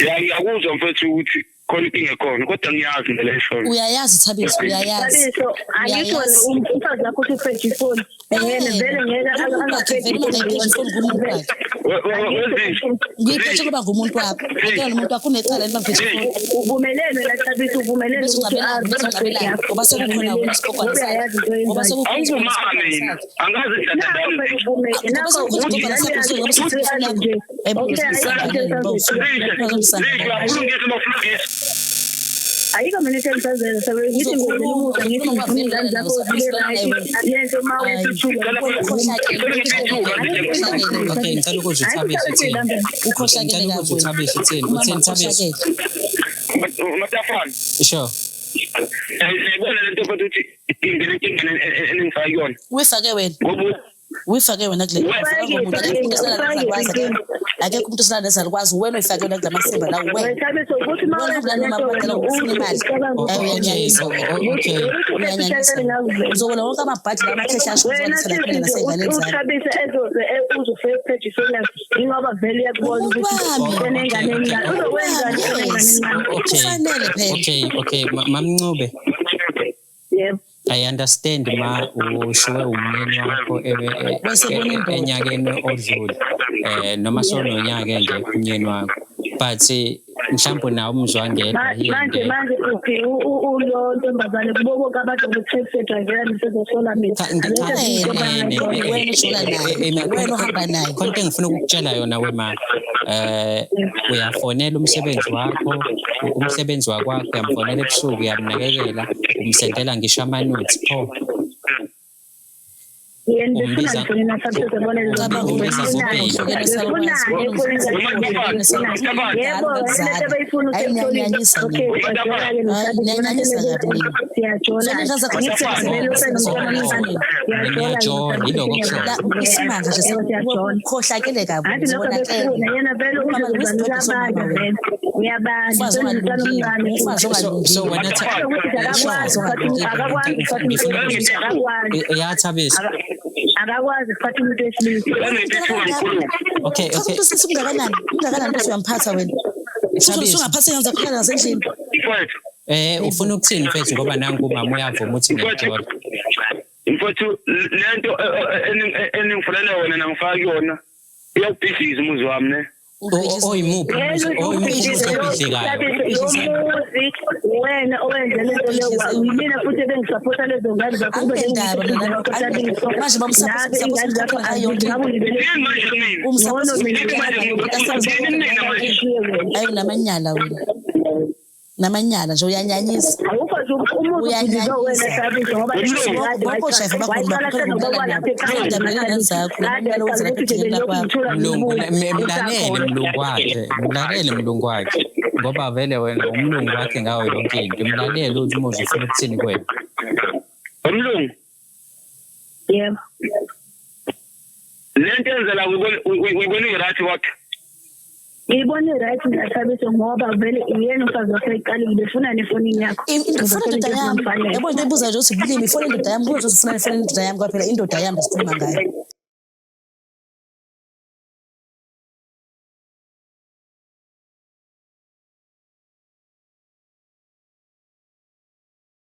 Ngiyakuzwa mfethu ukuthi khona inkinga ekhona kodwa ngiyazi ngeleyo. Uyayazi Thabiso, uyayazi. Thabiso, angisho umfazi wakho uthi ufethe ifoni. Vele ngeke ngiyithethe kuba ngumuntu wakho. Akela nomuntu wakho unecala elibaphethe ifoni. Uvumelene la Thabiso, uvumelene ukuthi ngoba sekukhona wena isikhokwana sakho. Ngoba sekukhona mina angazi ayika mina sengisazenza sebengithi ngizokumuza ngithi ngizindlela zakho lento okay ngicela ukuthi uthabise thina ukhohlakele kakhulu uthabise thina utheni thabise matafana sure yibona lento futhi inkinga eningifaka yona uyifake wena uyifake wena kule akekho umuntu osala nezalukwazi wena uyifake wena kula masemba la wena Thabiso ukuthi mawuphela ufuna imali uzobona wonke amabhadi lamakhesha asho ukuthi laphela nasey'nganeni zakho Thabiso ezoze uzofake page ifona ingoba vele yakubona ukuthi enenganeni yakho kufanele phela okay mamncube yebo I understand ma ushiwe umyeni wakho enyakeni odlule noma sononyaka nje umyeni wakho but mhlawumbe nawo umzwangedwa manje ulo ntombazane kubo abantu ukuthi driver nisezosola mina wena uhamba naye konke engifuna ukukutshela yona wema uyafonela umsebenzi wakho uyamfonela ebusuku uyamnakekela umsendela ngisho amanothi pho ukhohlakele kabi Thabiso akakwazi ukuphatha umuntu wesilisa okay ungakanani bese uyamphatha wena usungaphatha yenza kuphela nasendlini ufuna ukuthini mfethu ngoba nangu umama uyavuma ukuthi ngiyajola mfethu lento eningifunele wena nangifaka yona iyawubhidliza umuzi wami ne oyimuphi wena owenza lento leyo mina futhi bengisupporta lezo ngane zakho kube manje ayo namanyala wena namanyala nje uyanyanyisa mlalele mlungu wakhe ngoba vele wena umlungu wakhe ngawo yonke into mlalele ukuthi umuzi ufuna ukuthini kwena umlungu yebo lento enzela uyibona irathi wakhe ngiyibona right Thabiso ngoba vele yena umfazi wakhe eqalile ufuna nefonini yakho ifuna indoda yami yabona ibuza nje ukuthi bulimi ifona indoda yami kuzo ufuna ifona indoda yami kwaphela indoda yami sikhuluma ngayo